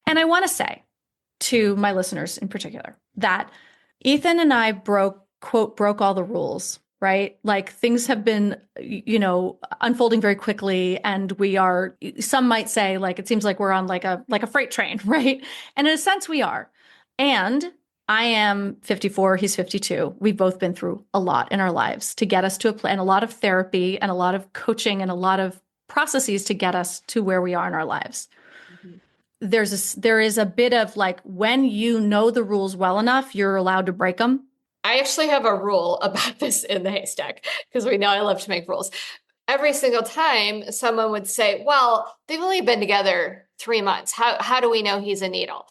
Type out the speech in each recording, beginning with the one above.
And I want to say to my listeners in particular that Ethan and I broke all the rules, right? Like things have been, unfolding very quickly. And some might say like, it seems like we're on like a freight train, right? And in a sense we are. And I am 54, he's 52. We've both been through a lot in our lives to get us to and a lot of therapy and a lot of coaching and a lot of processes to get us to where we are in our lives. Mm-hmm. There is a bit of like, when you know the rules well enough, you're allowed to break them. I actually have a rule about this in the haystack because we know I love to make rules. Every single time someone would say, well, they've only been together 3 months. How do we know he's a needle?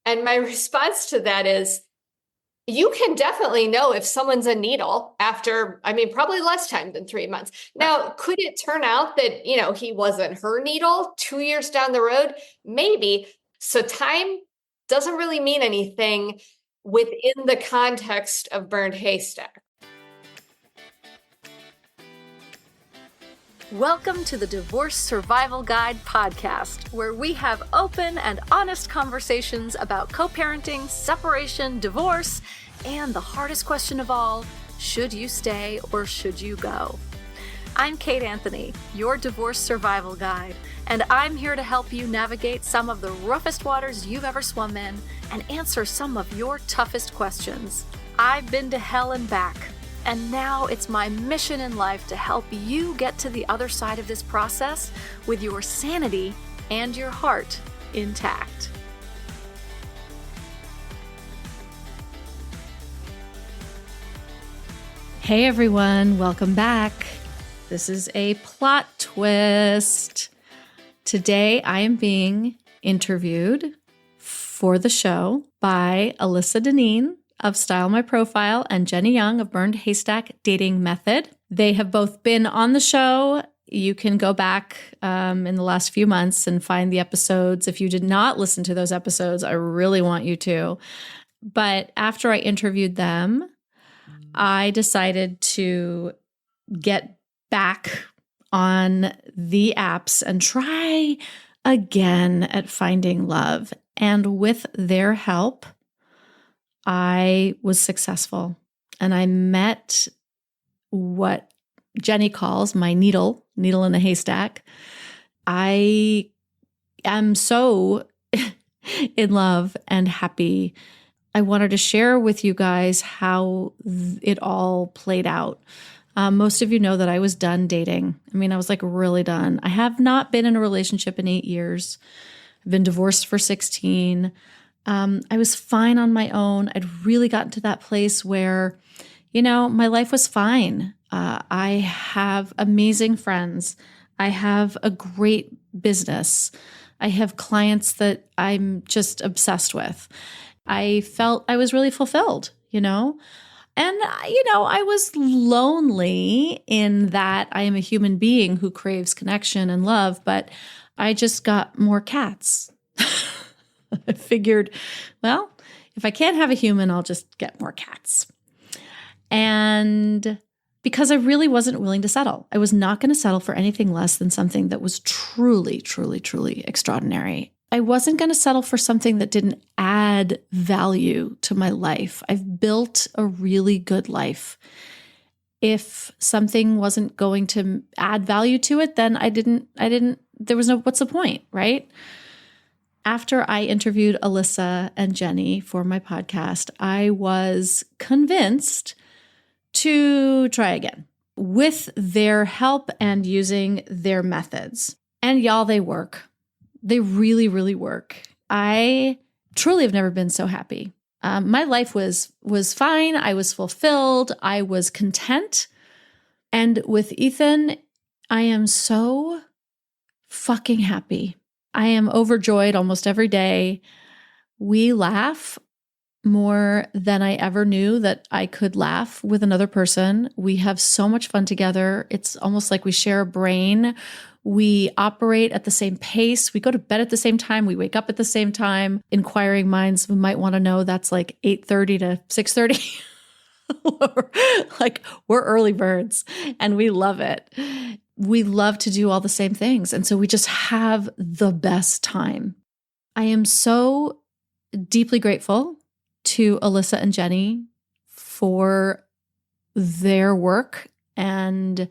And my response to that is, you can definitely know if someone's a needle after, probably less time than 3 months. Now, could it turn out that, he wasn't her needle 2 years down the road? Maybe. So time doesn't really mean anything within the context of Burned Haystack. Welcome to the Divorce Survival Guide podcast, where we have open and honest conversations about co-parenting, separation, divorce, and the hardest question of all, should you stay or should you go? I'm Kate Anthony, your divorce survival guide, and I'm here to help you navigate some of the roughest waters you've ever swum in and answer some of your toughest questions. I've been to hell and back. And now it's my mission in life to help you get to the other side of this process with your sanity and your heart intact. Hey everyone, welcome back. This is a plot twist. Today I am being interviewed for the show by Alyssa Dineen of Style My Profile and Jennie Young of Burned Haystack Dating Method. They have both been on the show. You can go back in the last few months and find the episodes. If you did not listen to those episodes, I really want you to. But after I interviewed them, I decided to get back on the apps and try again at finding love. And with their help, I was successful and I met what Jennie calls my needle in the haystack. I am so in love and happy. I wanted to share with you guys how it all played out. Most of you know that I was done dating. I was like really done. I have not been in a relationship in 8 years. I've been divorced for 16. I was fine on my own. I'd really gotten to that place where, my life was fine. I have amazing friends. I have a great business. I have clients that I'm just obsessed with. I felt I was really fulfilled, And, I was lonely in that I am a human being who craves connection and love, but I just got more cats. I figured, well, if I can't have a human, I'll just get more cats. And because I really wasn't willing to settle, I was not going to settle for anything less than something that was truly, truly, truly extraordinary. I wasn't going to settle for something that didn't add value to my life. I've built a really good life. If something wasn't going to add value to it, then there was no, what's the point, right? After I interviewed Alyssa and Jennie for my podcast, I was convinced to try again with their help and using their methods. And y'all, they work. They really, really work. I truly have never been so happy. My life was fine. I was fulfilled. I was content. And with Ethan, I am so fucking happy. I am overjoyed almost every day. We laugh more than I ever knew that I could laugh with another person. We have so much fun together. It's almost like we share a brain. We operate at the same pace. We go to bed at the same time. We wake up at the same time. Inquiring minds might want to know that's like 8:30 to 6:30. Like we're early birds and we love it. We love to do all the same things. And so we just have the best time. I am so deeply grateful to Alyssa and Jennie for their work and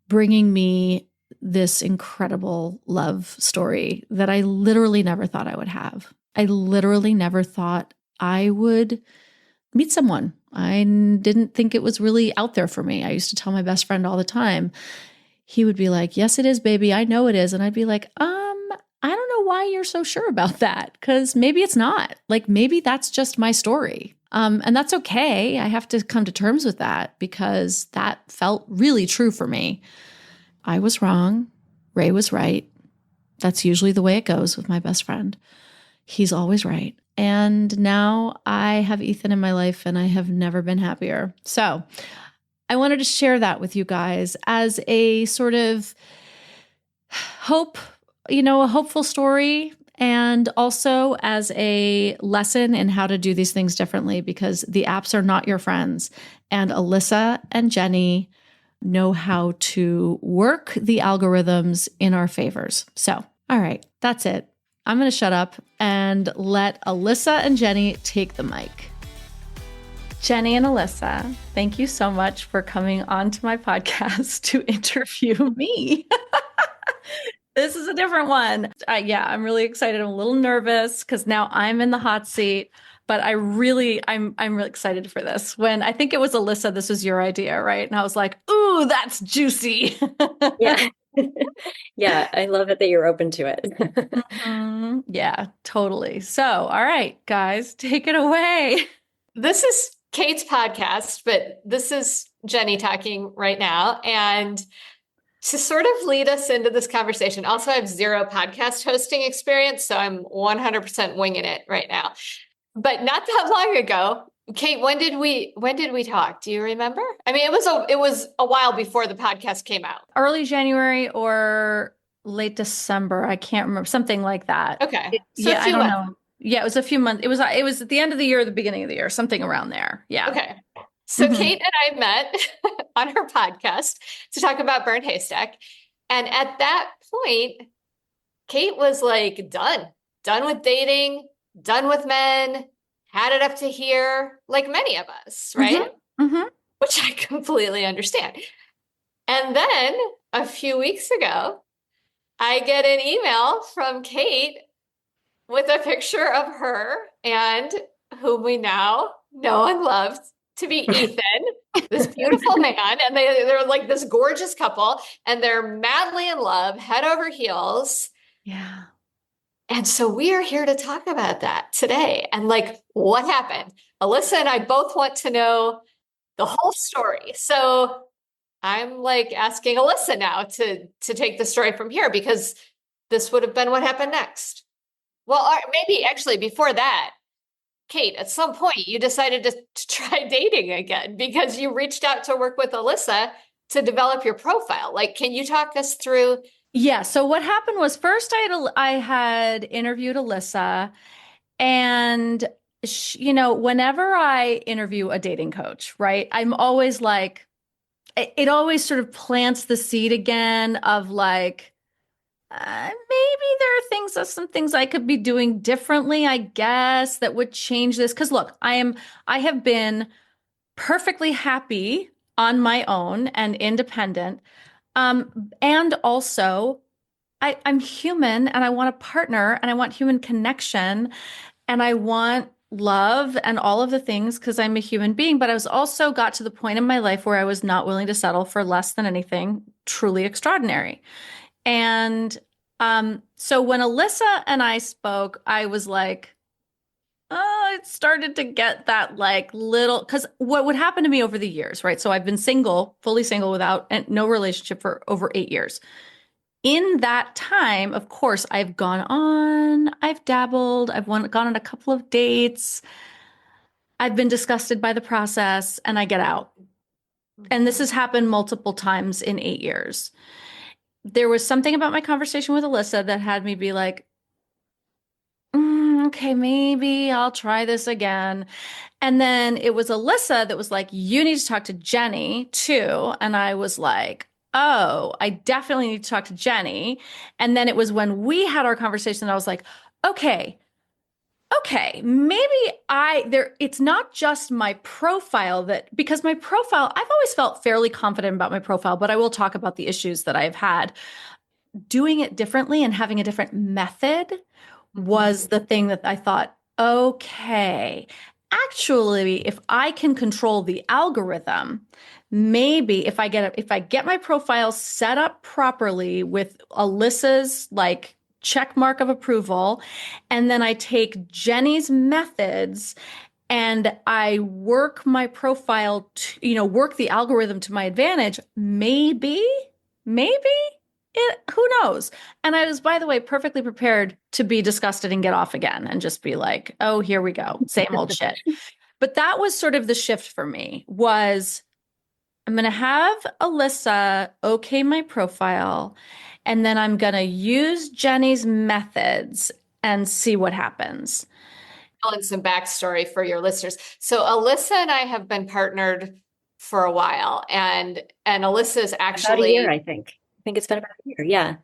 bringing me this incredible love story that I literally never thought I would have. I literally never thought I would meet someone. I didn't think it was really out there for me. I used to tell my best friend all the time. He would be like, "Yes, it is, baby. I know it is." And I'd be like, I don't know why you're so sure about that, because maybe it's not. Like, maybe that's just my story. And that's okay. I have to come to terms with that because that felt really true for me. I was wrong. Ray was right. That's usually the way it goes with my best friend. He's always right. And now I have Ethan in my life and I have never been happier. So I wanted to share that with you guys as a sort of hope, a hopeful story, and also as a lesson in how to do these things differently, because the apps are not your friends. And Alyssa and Jennie know how to work the algorithms in our favors. So, all right, that's it. I'm going to shut up and let Alyssa and Jennie take the mic. Jennie and Alyssa, thank you so much for coming onto my podcast to interview me. This is a different one. I'm really excited. I'm a little nervous because now I'm in the hot seat, but I'm really excited for this. When I think it was Alyssa, this was your idea, right? And I was like, ooh, that's juicy. Yeah. Yeah, I love it that you're open to it. Mm-hmm. Yeah, totally. So, all right, guys, take it away. This is Kate's podcast, but this is Jennie talking right now. And to sort of lead us into this conversation, also I have zero podcast hosting experience, so I'm 100% winging it right now. But not that long ago, Kate, when did we talk? Do you remember? I mean, it was a while before the podcast came out. Early January or late December. I can't remember, something like that. Okay. I don't know. Yeah, it was a few months. It was at the end of the year, or the beginning of the year, something around there. Yeah. Okay. So Kate and I met on her podcast to talk about Burned Haystack. And at that point, Kate was like, done with dating, done with men, had it up to here, like many of us, right? Mm-hmm. Which I completely understand. And then a few weeks ago, I get an email from Kate with a picture of her and whom we now know and love to be Ethan, this beautiful man. And they're like this gorgeous couple, and they're madly in love, head over heels. Yeah. And so we are here to talk about that today. And like, what happened? Alyssa and I both want to know the whole story. So I'm like asking Alyssa now to take the story from here, because this would have been what happened next. Well, maybe actually before that, Kate, at some point you decided to try dating again because you reached out to work with Alyssa to develop your profile. Like, can you talk us through? Yeah. So what happened was, first I had interviewed Alyssa, and whenever I interview a dating coach, right, I'm always like, it always sort of plants the seed again of like, maybe there are some things I could be doing differently, I guess, that would change this. Because look, I have been perfectly happy on my own and independent. And also I'm human and I want a partner and I want human connection and I want love and all of the things because I'm a human being. But I was also got to the point in my life where I was not willing to settle for less than anything truly extraordinary. And so when Alyssa and I spoke, I was like, oh, it started to get that like little, because what would happen to me over the years, right? So I've been single, fully single without no relationship for over 8 years. In that time, of course, I've gone on, I've dabbled, gone on a couple of dates. I've been disgusted by the process and I get out. And this has happened multiple times in 8 years. There was something about my conversation with Alyssa that had me be like, okay, maybe I'll try this again. And then it was Alyssa that was like, you need to talk to Jennie too. And I was like, oh, I definitely need to talk to Jennie. And then it was when we had our conversation that I was like, okay, maybe it's not just my profile because my profile, I've always felt fairly confident about my profile, but I will talk about the issues that I've had. Doing it differently and having a different method was the thing that I thought, okay, actually, if I can control the algorithm, maybe if I get my profile set up properly with Alyssa's like check mark of approval, and then I take Jennie's methods and I work my profile to, work the algorithm to my advantage, maybe who knows? And I was, by the way, perfectly prepared to be disgusted and get off again and just be like, oh, here we go. Same old shit. But that was sort of the shift for me was I'm going to have Alyssa okay my profile, and then I'm going to use Jennie's methods and see what happens. And some backstory for your listeners. So Alyssa and I have been partnered for a while, and Alyssa's actually about a year, I think. I think it's been about a year. Yeah.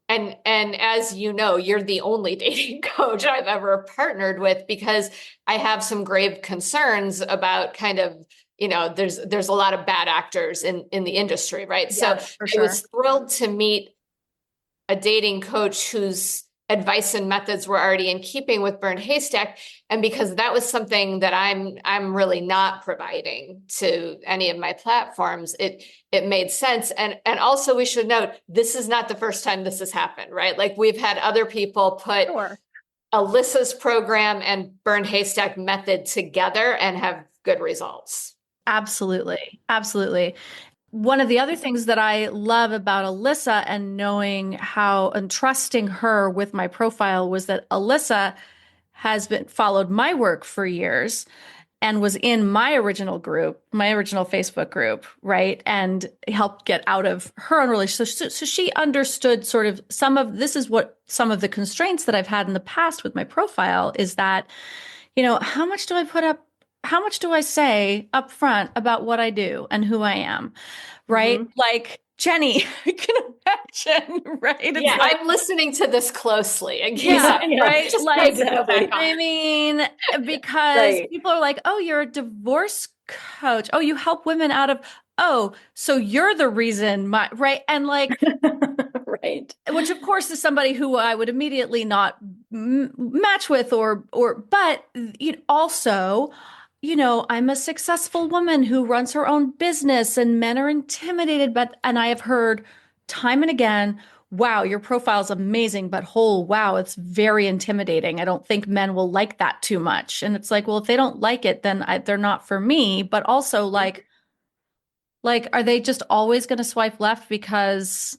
And as you know, you're the only dating coach I've ever partnered with because I have some grave concerns about kind of, there's a lot of bad actors in the industry, right? Yeah, so for sure. I was thrilled to meet a dating coach whose advice and methods were already in keeping with Burned Haystack. And because that was something that I'm really not providing to any of my platforms, it made sense. And also we should note, this is not the first time this has happened, right? Like we've had other people put Alyssa's program and Burned Haystack method together and have good results. Absolutely. Absolutely. One of the other things that I love about Alyssa and knowing how and trusting her with my profile was that Alyssa has followed my work for years and was in my original Facebook group, right? And helped get out of her own relationship. So she understood sort of some of the constraints that I've had in the past with my profile is that, how much do I put up? How much do I say up front about what I do and who I am? Right? Mm-hmm. Like Jennie, I can imagine, right? It's I'm listening to this closely. Right? Just like, exactly. I mean, because people are like, oh, you're a divorce coach. Oh, you help women out of, so you're the reason right? And like, right. Which of course is somebody who I would immediately not match with but also, I'm a successful woman who runs her own business and men are intimidated, and I have heard time and again, wow, your profile is amazing, but wow, it's very intimidating. I don't think men will like that too much. And it's like, well, if they don't like it, then they're not for me. But also like, are they just always going to swipe left because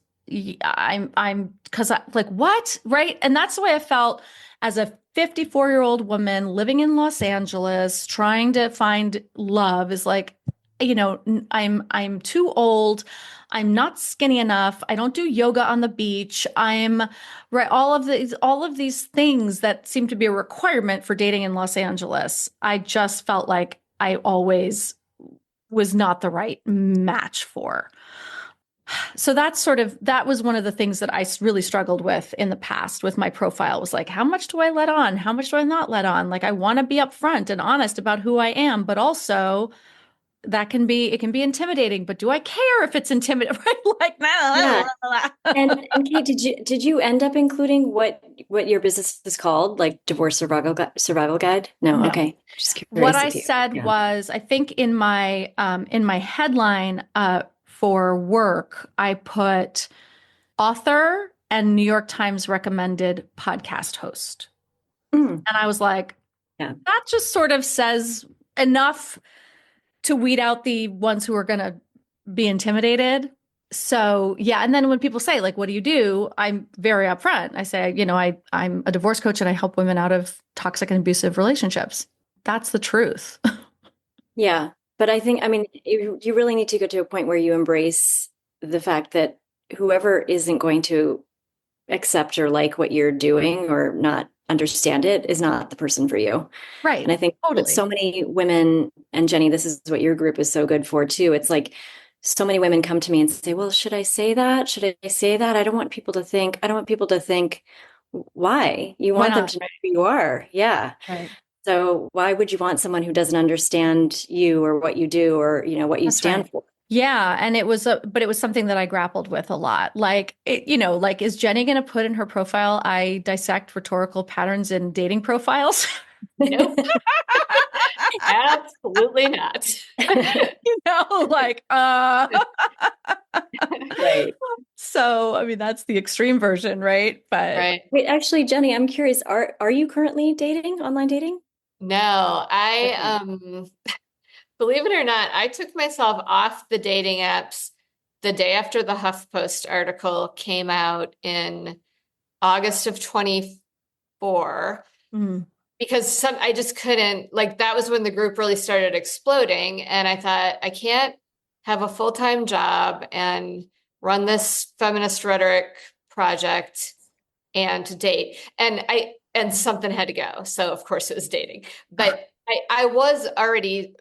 what? Right. And that's the way I felt as a 54-year-old woman living in Los Angeles, trying to find love is like, I'm too old. I'm not skinny enough. I don't do yoga on the beach. I'm right. All of these things that seem to be a requirement for dating in Los Angeles. I just felt like I always was not the right match for. So that was one of the things that I really struggled with in the past with my profile was like, how much do I let on? How much do I not let on? Like, I want to be upfront and honest about who I am, but also it can be intimidating, but do I care if it's intimidating? Like, yeah. And Kate, did you end up including what your business is called? Like Divorce Survival Guide? No. Okay. Just curious. What I said was, I think in my headline, for work, I put author and New York Times recommended podcast host. And I was like, that just sort of says enough to weed out the ones who are going to be intimidated. So, yeah. And then when people say, like, what do you do? I'm very upfront. I say, I'm a divorce coach and I help women out of toxic and abusive relationships. That's the truth. Yeah. But I think, you really need to go to a point where you embrace the fact that whoever isn't going to accept or like what you're doing or not understand it is not the person for you. Right. And I think that so many women, and Jennie, this is what your group is so good for too. It's like so many women come to me and say, well, should I say that? Should I say that? I don't want people to think, why? You Why want them not? to know who you are. Yeah. Right. So why would you want someone who doesn't understand you or what you do or, what you That's right. stand for? Yeah. And but it was something that I grappled with a lot. Like, like, is Jenny going to put in her profile, I dissect rhetorical patterns in dating profiles? Nope. Absolutely not. Like, Right. So, I mean, that's the extreme version, right? But Right. Wait, actually, Jenny, I'm curious, are you currently dating, online dating? No, I Okay. believe it or not, I took myself off the dating apps the day after the HuffPost article came out in August of 24 mm, because I just couldn't, like, that was when the group really started exploding, and I thought I can't have a full-time job and run this feminist rhetoric project and to date. And something had to go. So of course it was dating. But I was already,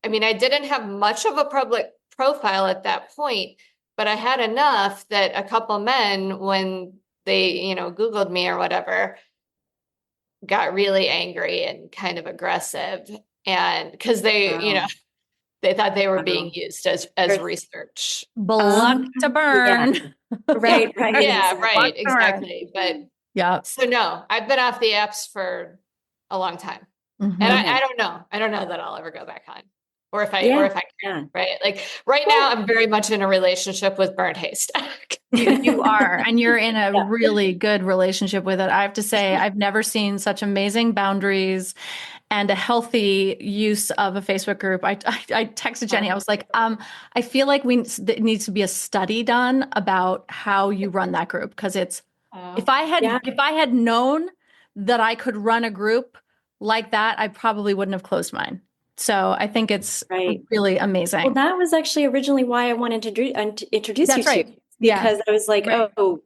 I mean, I didn't have much of a public profile at that point, but I had enough that a couple men, when they, Googled me or whatever, got really angry and kind of aggressive. And because they, Wow. they thought they were being Wow. used as research. Block to Yeah. burn. Right, right. Yeah, Exactly. right, Block to burn. exactly. But Yeah. so no, I've been off the apps for a long time. And Mhm. Okay. I don't know. I don't know that I'll ever go back on. Or if I Yeah. can, Yeah. right? Like right now I'm very much in a relationship with Burned Haystack. You are, and you're in a Yeah. really good relationship with it. I have to say, I've never seen such amazing boundaries and a healthy use of a Facebook group. I texted Jenny. I was like, I feel like it needs to be a study done about how you run that group, because if I Yeah. had known that I could run a group like that, I probably wouldn't have closed mine. So I think it's Right. really Well, amazing. that was actually originally why I wanted to introduce you That's to, right. Yeah. because I was like, Right. oh,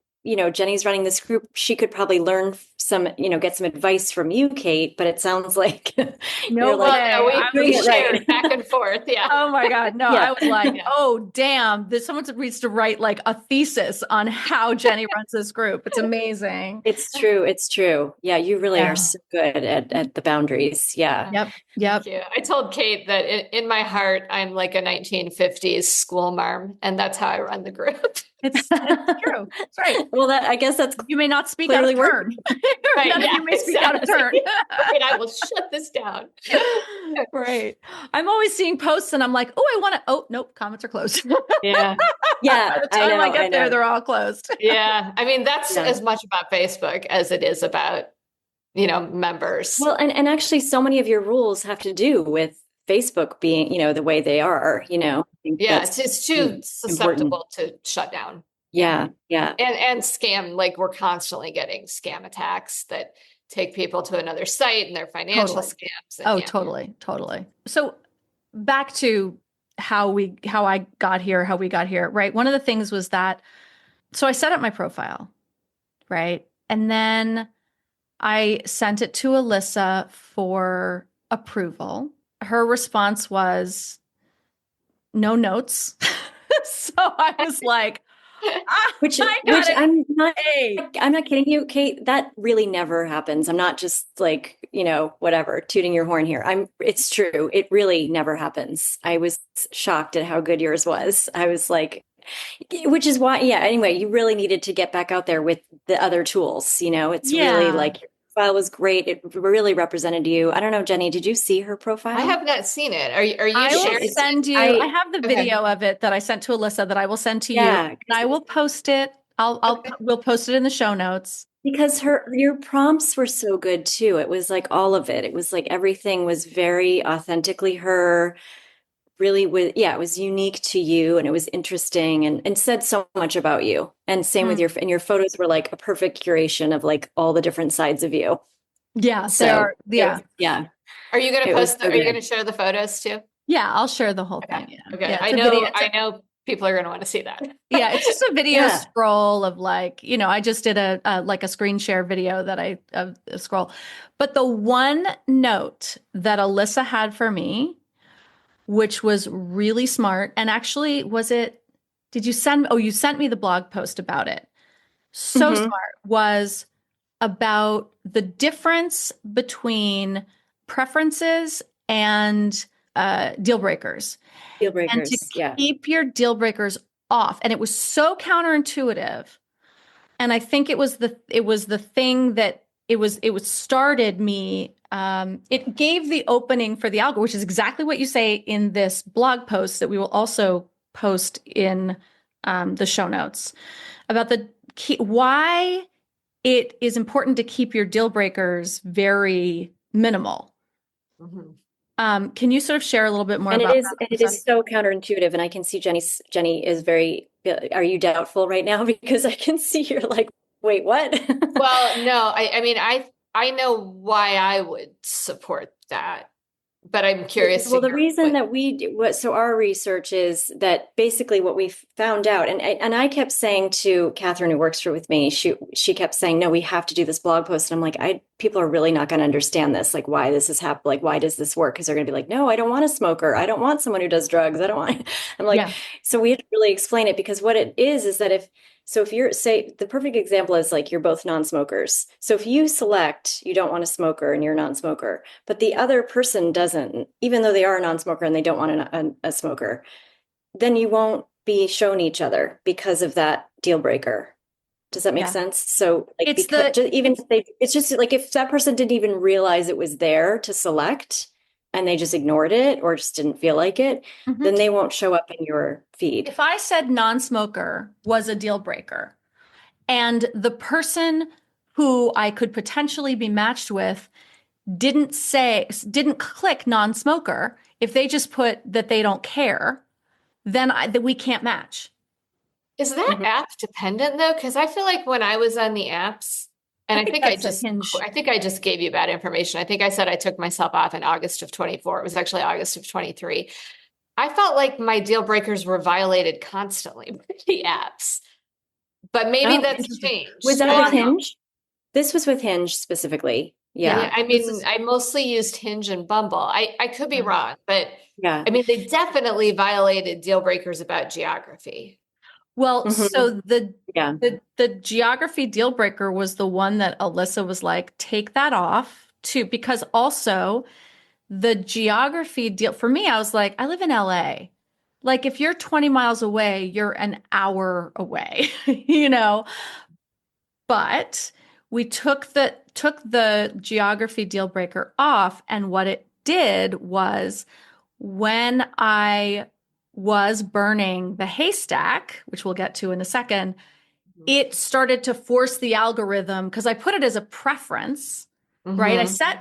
Jenny's running this group. She could probably learn some, get some advice from you, Kate. But it sounds like No you're like, Well, no, way. I we doing was it shared right. back and forth. Yeah. Oh my God. No, Yeah. I was like, Yeah. oh, damn. Someone needs to write like a thesis on how Jenny runs this group. It's amazing. It's true. It's true. Yeah, you really are Yeah. so good at the boundaries. Yeah. Yep. Thank Yep. you. I told Kate that in my heart, I'm like a 1950s school marm, and that's how I run the group. It's true. That's right. Well, I guess that's You may not speak out clearly of working. turn. Right. None of Yeah, you may speak out of turn. exactly. Right. I will shut this down. Right. I'm always seeing posts and I'm like, oh, I want to. Oh, nope. Comments are closed. Yeah. Yeah, By the I time I know. get I there, know. they're all closed. Yeah. I mean, that's Yeah. as much about Facebook as it is about, members. Well, and actually, so many of your rules have to do with Facebook being, the way they are. I think Yeah, that's it's too important. susceptible to shut down. Yeah, yeah, And scam, like we're constantly getting scam attacks that take people to another site and their financial Totally. scams. Oh, Yeah. totally. Totally. So back to how I got here, how we got here, right? One of the things was that, so I set up my profile, right? And then I sent it to Alyssa for approval. Her response was no notes. So I was like, which I got it. I'm not kidding you, Kate. That really never happens. I'm not just like, whatever, tooting your horn here. It's true. It really never happens. I was shocked at how good yours was. I was like, which is why, yeah, anyway, you really needed to get back out there with the other tools. It's really Yeah. like your profile was great. It really represented you. I don't know, Jenny, did you see her profile? I have not seen it. Are you I will sharing? send you. I have the Okay. video of it that I sent to Alyssa that I will send to you. Yeah, And I will post it. We'll post it in the show notes. because your prompts were so good too. It was like all of it. It was like everything was very authentically her, really it was unique to you and it was interesting and said so much about you. And same with your photos were like a perfect curation of like all the different sides of you. Yeah, So they are. Yeah. yeah. Are you going to It was post? so Are you good. going to share the photos too? Yeah, I'll share the whole Okay. thing. Yeah. Okay. Yeah, I it's a know. video. I know people are going to want to see that. Yeah, it's just a video Yeah. scroll of like, I just did a screen share video that I scroll. But the one note that Alyssa had for me, which was really smart, and actually did you send, you sent me the blog post about it. So Mhm. smart, was about the difference between preferences and deal breakers. Deal And to breakers. Yeah. keep your deal breakers off. And it was so counterintuitive. And I think it was the thing that it started me. It gave the opening for the algo, which is exactly what you say in this blog post that we will also post in the show notes about why it is important to keep your deal breakers very minimal. Mm-hmm. Can you sort of share a little bit more And about it is, that? and it is so counterintuitive. And I can see Jennie is very, are you doubtful right now? Because I can see you're like, wait, what? Well, no, I mean, I know why I would support that, but I'm curious. Well, the reason that we do so our research is that basically what we found out, and I kept saying to Catherine, who works with me, she kept saying, no, we have to do this blog post. And I'm like, people are really not going to understand this, like why this is happening, like why does this work? Because they're going to be like, no, I don't want a smoker. I don't want someone who does drugs. I don't want. I'm like, yeah. So we have to really explain it, because what it is that if you're, say, the perfect example is like you're both non-smokers. So if you select you don't want a smoker and you're a non-smoker, but the other person doesn't, even though they are a non-smoker and they don't want a smoker, then you won't be shown each other because of that deal breaker. Does that make sense? So like, it's just like if that person didn't even realize it was there to select and they just ignored it or just didn't feel like it, then they won't show up in your feed. If I said non-smoker was a deal breaker and the person who I could potentially be matched with didn't click non-smoker, if they just put that they don't care, then we can't match. Is that app dependent though? Because I feel like when I was on the apps, and I think I just gave you bad information. I think I said I took myself off in August of 24. It was actually August of 23. I felt like my deal breakers were violated constantly with the apps, but maybe that's changed. Was that with Hinge? This was with Hinge specifically. Yeah. I mean, I mostly used Hinge and Bumble. I could be wrong, but I mean, they definitely violated deal breakers about geography. Well, so the geography deal breaker was the one that Alyssa was like, take that off too, because also the geography deal for me, I was like, I live in LA. Like if you're 20 miles away, you're an hour away, you know, but we took the geography deal breaker off. And what it did was when I was burning the haystack, which we'll get to in a second, it started to force the algorithm because I put it as a preference, right? I set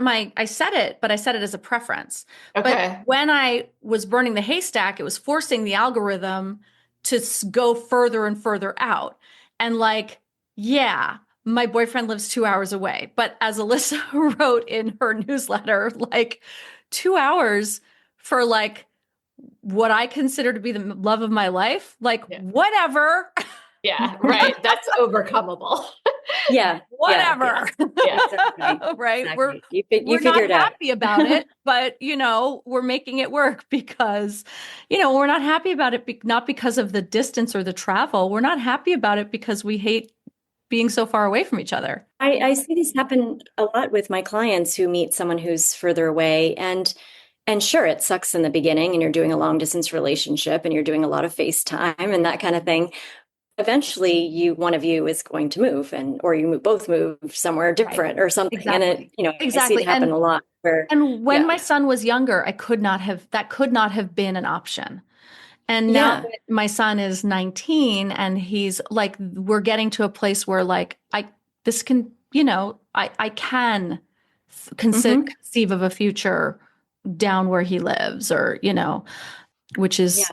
it, but I set it as a preference. Okay. But when I was burning the haystack, it was forcing the algorithm to go further and further out. And like, yeah, my boyfriend lives 2 hours away. But as Alyssa wrote in her newsletter, like 2 hours for like what I consider to be the love of my life, like whatever. Yeah, right. That's overcomable. Yeah. Whatever. Yeah, exactly. Right. Exactly. We're not happy about it, but you know, we're making it work because, you know, we're not happy about it, not because of the distance or the travel. We're not happy about it because we hate being so far away from each other. I see this happen a lot with my clients who meet someone who's further away. And sure, it sucks in the beginning and you're doing a long distance relationship and you're doing a lot of FaceTime and that kind of thing. Eventually one of you is going to move or you both move somewhere different or something. Exactly. And I see it happen a lot. And when my son was younger, that could not have been an option. And now that my son is 19 and he's like, we're getting to a place where like, I can conceive of a future down where he lives or, you know, which is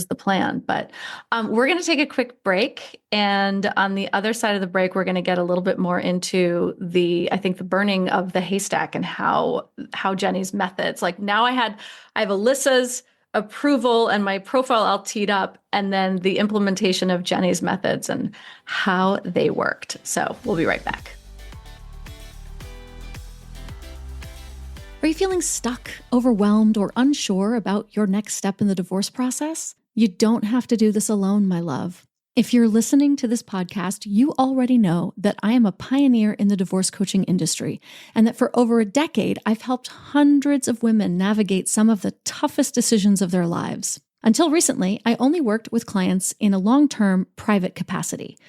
the plan. But we're going to take a quick break. And on the other side of the break, we're going to get a little bit more into the burning of the haystack and how Jennie's methods, like now I have Alyssa's approval and my profile all teed up, and then the implementation of Jennie's methods and how they worked. So we'll be right back. Are you feeling stuck, overwhelmed, or unsure about your next step in the divorce process? You don't have to do this alone, my love. If you're listening to this podcast, you already know that I am a pioneer in the divorce coaching industry, and that for over a decade, I've helped hundreds of women navigate some of the toughest decisions of their lives. Until recently, I only worked with clients in a long-term private capacity.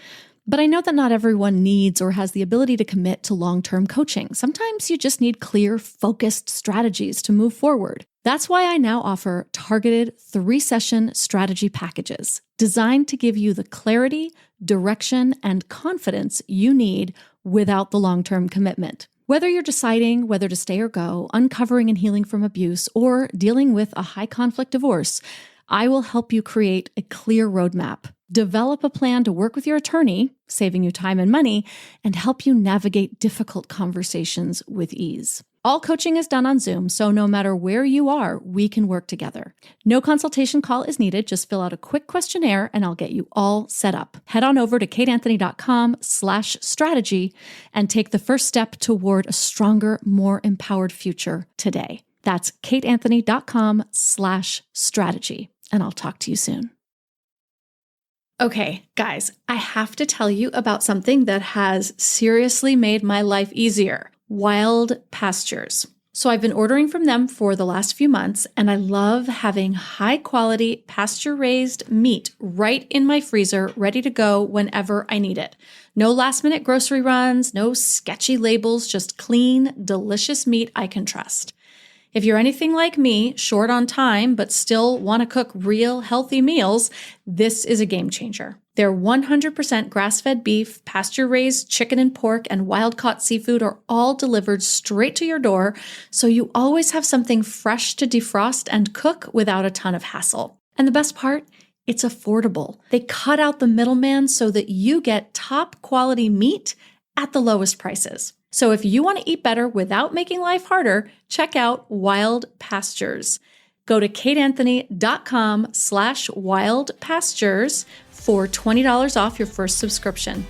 But I know that not everyone needs or has the ability to commit to long-term coaching. Sometimes you just need clear, focused strategies to move forward. That's why I now offer targeted 3-session strategy packages designed to give you the clarity, direction, and confidence you need without the long-term commitment. Whether you're deciding whether to stay or go, uncovering and healing from abuse, or dealing with a high-conflict divorce, I will help you create a clear roadmap, develop a plan to work with your attorney, saving you time and money, and help you navigate difficult conversations with ease. All coaching is done on Zoom, so no matter where you are, we can work together. No consultation call is needed. Just fill out a quick questionnaire and I'll get you all set up. Head on over to kateanthony.com/strategy and take the first step toward a stronger, more empowered future today. That's kateanthony.com/strategy. And I'll talk to you soon. Okay, guys, I have to tell you about something that has seriously made my life easier. Wild Pastures. So I've been ordering from them for the last few months, and I love having high quality pasture-raised meat right in my freezer, ready to go whenever I need it. No last-minute grocery runs, no sketchy labels, just clean, delicious meat I can trust. If you're anything like me, short on time, but still want to cook real, healthy meals, this is a game changer. Their 100% grass-fed beef, pasture-raised chicken and pork, and wild-caught seafood are all delivered straight to your door, so you always have something fresh to defrost and cook without a ton of hassle. And the best part? It's affordable. They cut out the middleman so that you get top-quality meat at the lowest prices. So if you want to eat better without making life harder, check out Wild Pastures. Go to kateanthony.com/wildpastures for $20 off your first subscription.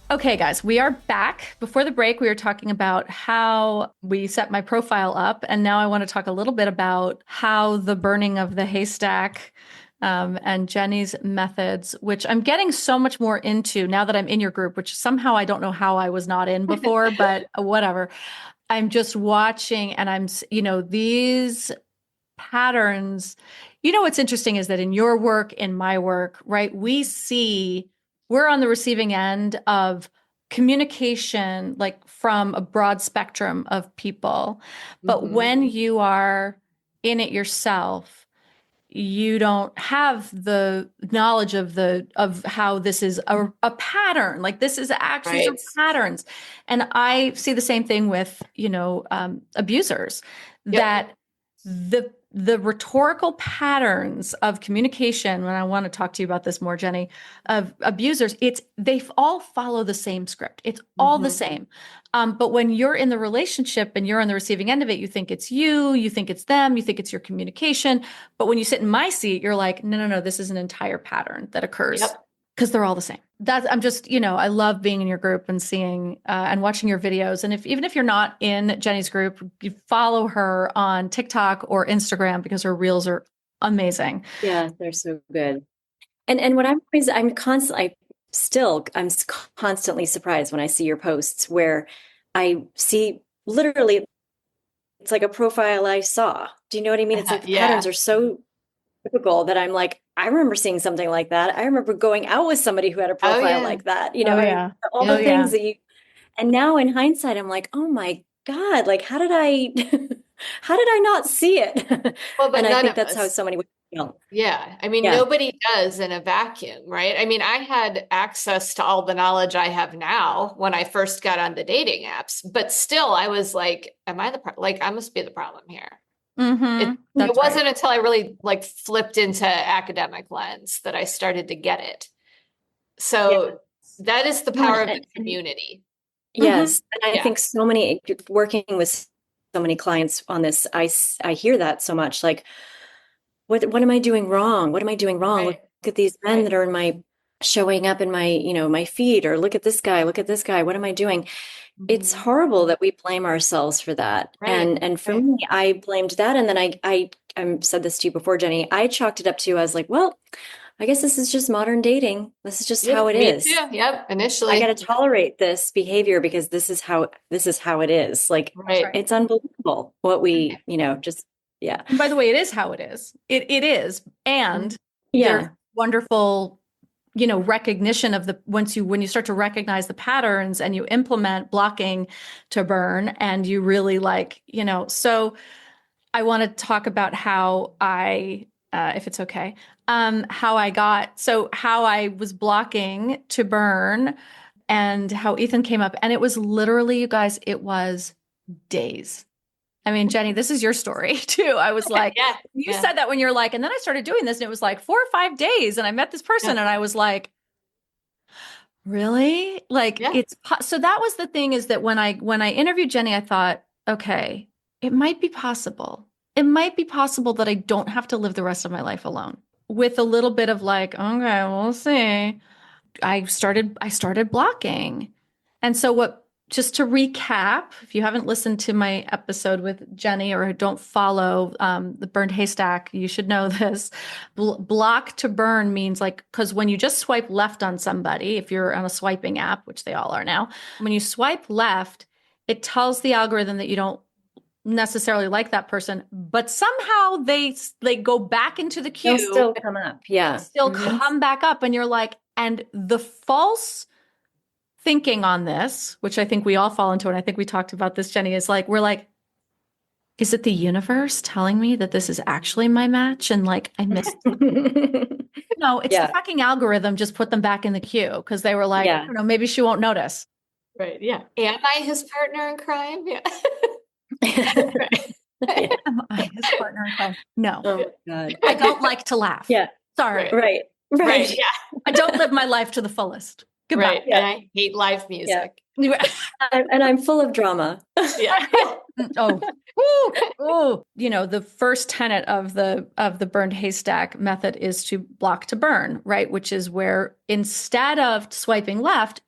Okay, guys, we are back. Before the break, we were talking about how we set my profile up. And now I want to talk a little bit about how the burning of the haystack and Jennie's methods, which I'm getting so much more into now that I'm in your group, which somehow I don't know how I was not in before, but whatever. I'm just watching and these patterns. What's interesting is that in your work, in my work, right, we're on the receiving end of communication, like from a broad spectrum of people. But when you are in it yourself, you don't have the knowledge of how this is a pattern. Like this is actually some patterns. And I see the same thing with, abusers, that the rhetorical patterns of communication, when I want to talk to you about this more, Jennie, of abusers, they all follow the same script. It's all the same. But when you're in the relationship and you're on the receiving end of it, you think it's you think it's them, you think it's your communication. But when you sit in my seat, you're like, no, this is an entire pattern that occurs because they're all the same. I'm just, I love being in your group and seeing and watching your videos. And even if you're not in Jennie's group, you follow her on TikTok or Instagram because her reels are amazing. Yeah, they're so good. And what I'm constantly surprised when I see your posts where I see literally it's like a profile I saw. Do you know what I mean? It's like the patterns are so typical that I'm like, I remember seeing something like that. I remember going out with somebody who had a profile like that, all the things that and now in hindsight, I'm like, oh my God, like, how did I not see it? Well, but and I think that's how so many women feel. Yeah. I mean, nobody does in a vacuum, right? I mean, I had access to all the knowledge I have now when I first got on the dating apps, but still I was like, I must be the problem here. It wasn't until I really flipped into academic lens that I started to get it. So that is the power of the community. Yes. And I think working with so many clients on this, I hear that so much. Like, what am I doing wrong? What am I doing wrong? Right. Look at these men that are showing up in my, my feed, or look at this guy. What am I doing? It's horrible that we blame ourselves for that. Right. And for me, I blamed that. And then I I said this to you before, Jenny, I chalked it up to as like, well, I guess this is just modern dating. This is just how it me is. too. Yep. Initially, I got to tolerate this behavior because this is how it is. Like, right. it's unbelievable what we, just, yeah. And by the way, it is how it is. It is. And Yeah. there's wonderful, recognition of when you start to recognize the patterns and you implement blocking to burn and you really so I want to talk about how if it's okay, how I was blocking to burn and how Ethan came up. And it was literally, you guys, it was days. I mean, Jenny, this is your story too. I was like, you said that when you're like, and then I started doing this and it was like 4 or 5 days and I met this person and I was like, really? Like so that was the thing, is that when I interviewed Jenny, I thought, okay, it might be possible. It might be possible that I don't have to live the rest of my life alone, with a little bit of like, okay, we'll see. I started blocking. And so just to recap, if you haven't listened to my episode with Jenny or don't follow the Burned Haystack, you should know this. Block to burn means because when you just swipe left on somebody, if you're on a swiping app, which they all are now, when you swipe left, it tells the algorithm that you don't necessarily like that person, but somehow they go back into the queue. They'll still come up. Yeah. Still come back up. And you're like, and the false thinking on this, which I think we all fall into, and I think we talked about this, Jenny, is like, we're like, is it the universe telling me that this is actually my match? And like, I missed it. No, it's the fucking algorithm just put them back in the queue because they were like, I don't know, maybe she won't notice. Right. Yeah. Am I his partner in crime? Yeah. Am I his partner in crime? No. Oh my God. I don't like to laugh. Yeah. Sorry. Right. Yeah. I don't live my life to the fullest. Goodbye. Right. Yeah. And I hate live music. Yeah. And I'm full of drama. Yeah. The first tenet of the Burned Haystack method is to block to burn, right? Which is where instead of swiping left,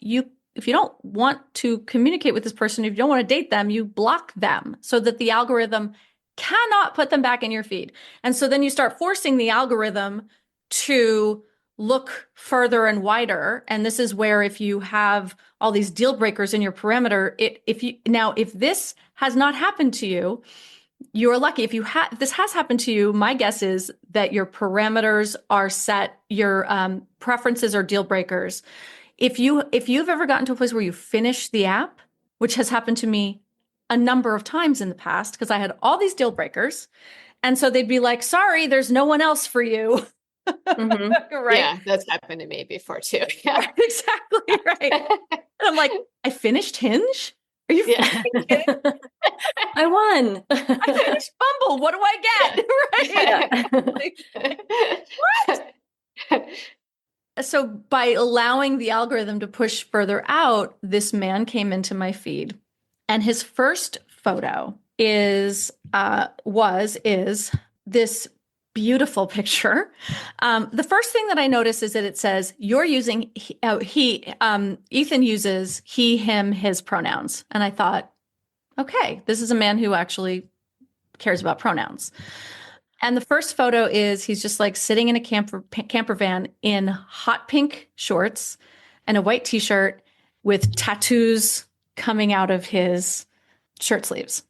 if you don't want to communicate with this person, if you don't want to date them, you block them so that the algorithm cannot put them back in your feed. And so then you start forcing the algorithm to look further and wider. And this is where, if you have all these deal breakers in your parameter, if this has not happened to you, you're lucky. If this has happened to you, my guess is that your parameters are set, your preferences are deal breakers. If you've ever gotten to a place where you finish the app, which has happened to me a number of times in the past, because I had all these deal breakers. And so they'd be like, sorry, there's no one else for you. Right? Yeah, that's happened to me before too. Yeah. Exactly. Right. And I'm like, I finished Hinge? Are you kidding? I won. I finished Bumble. What do I get? Right. What? So by allowing the algorithm to push further out, this man came into my feed, and his first photo is this beautiful picture. The first thing that I notice is that it says you're using Ethan uses he, him, his pronouns, and I thought, okay, this is a man who actually cares about pronouns. And the first photo is he's just like sitting in a camper van in hot pink shorts and a white t-shirt with tattoos coming out of his shirt sleeves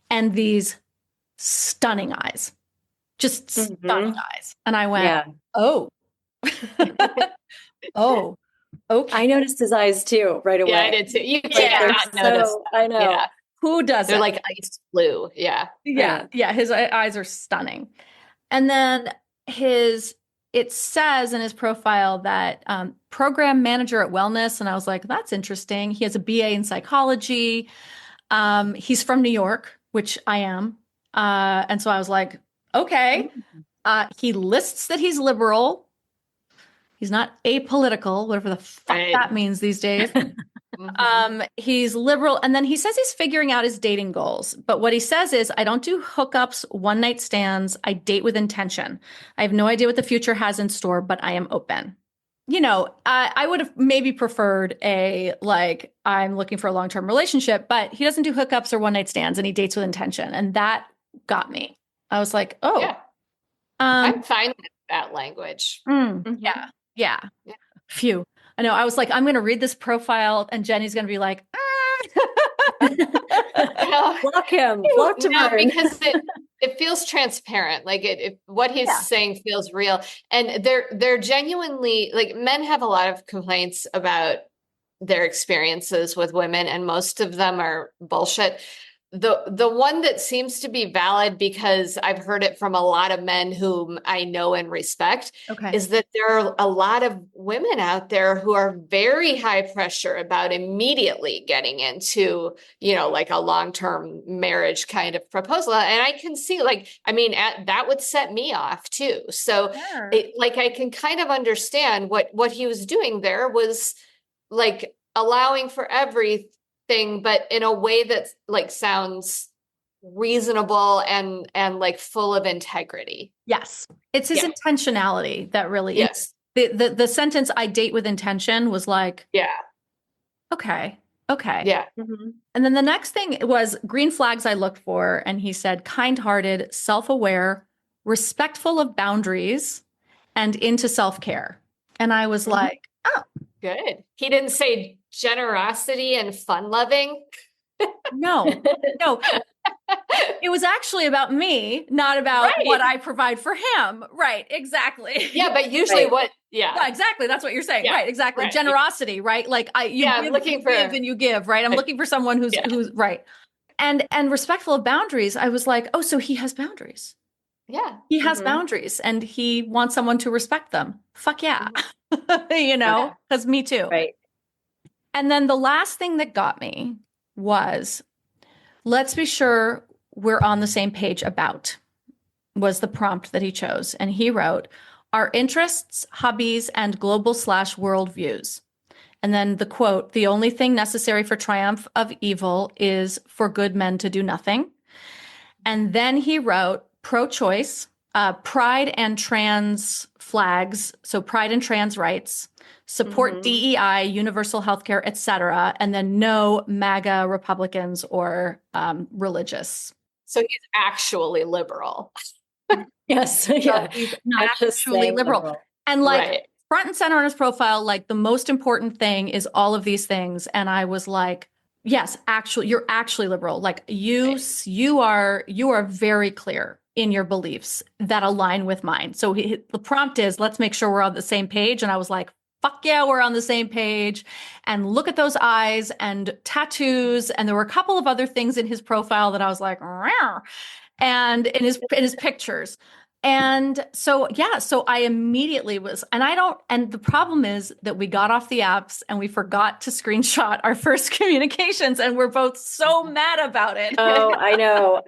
and these stunning eyes, just stunning eyes. And I went, oh, oh, okay. I noticed his eyes too right away. Yeah, I did too. You can't notice. I know. Yeah. Who does They're it? like ice blue. Yeah. Yeah. His eyes are stunning. And then it says in his profile that program manager at Wellness. And I was like, that's interesting. He has a BA in psychology. He's from New York, which I am. And so I was like, okay. He lists that he's liberal. He's not apolitical, whatever the fuck that means these days. He's liberal. And then he says he's figuring out his dating goals. But what he says is, I don't do hookups, one night stands. I date with intention. I have no idea what the future has in store, but I am open. I would have maybe preferred I'm looking for a long-term relationship, but he doesn't do hookups or one night stands and he dates with intention. And that got me. I was like, oh, Yeah. I'm fine with that language. yeah, yeah. Yeah. Phew. I know. I was like, I'm going to read this profile, and Jenny's going to be like, Well, Block him. Block to no, burn. because it feels transparent. Like what he's saying feels real. And they're genuinely, like, men have a lot of complaints about their experiences with women, and most of them are bullshit. The one that seems to be valid, because I've heard it from a lot of men whom I know and respect, okay. is that there are a lot of women out there who are very high pressure about immediately getting into, like a long-term marriage kind of proposal. And I can see, like, I mean, that would set me off too. So Sure. I can kind of understand what he was doing there was like allowing for everything, but in a way that like sounds reasonable and like full of integrity. Yes. It's his intentionality that really, Yes. The sentence, "I date with intention," was like, Yeah. okay. Yeah. And then the next thing was green flags I looked for. And he said, kind-hearted, self-aware, respectful of boundaries, and into self-care. And I was like, oh, Good. He didn't say generosity and fun loving. no. It was actually about me, not about what I provide for him. Right. Exactly. Yeah. But usually Yeah, exactly. That's what you're saying. Yeah, Right. Exactly. right. Generosity, right? Like I'm looking for give and you give, right? I'm looking for someone who's right. And respectful of boundaries. I was like, oh, so he has boundaries. Yeah. He has boundaries and he wants someone to respect them. Fuck yeah. Because me too. Right. And then the last thing that got me was, let's be sure we're on the same page about, was the prompt that he chose. And he wrote, our interests, hobbies, and global/world views. And then the quote, the only thing necessary for triumph of evil is for good men to do nothing. And then he wrote pro-choice, pride and trans flags, so pride and trans rights, support DEI, universal healthcare, etc., and then no MAGA Republicans or religious. So he's actually liberal. Yes. Yeah. He's Not just actually liberal. And like front and center on his profile, like the most important thing is all of these things. And I was like, yes, actually, you're actually liberal. Like you are very clear in your beliefs that align with mine. So the prompt is, let's make sure we're on the same page. And I was like, fuck yeah, we're on the same page. And look at those eyes and tattoos. And there were a couple of other things in his profile that I was like, rawr. And in his pictures. And so I immediately was, and the problem is that we got off the apps and we forgot to screenshot our first communications, and we're both so mad about it. Oh, I know.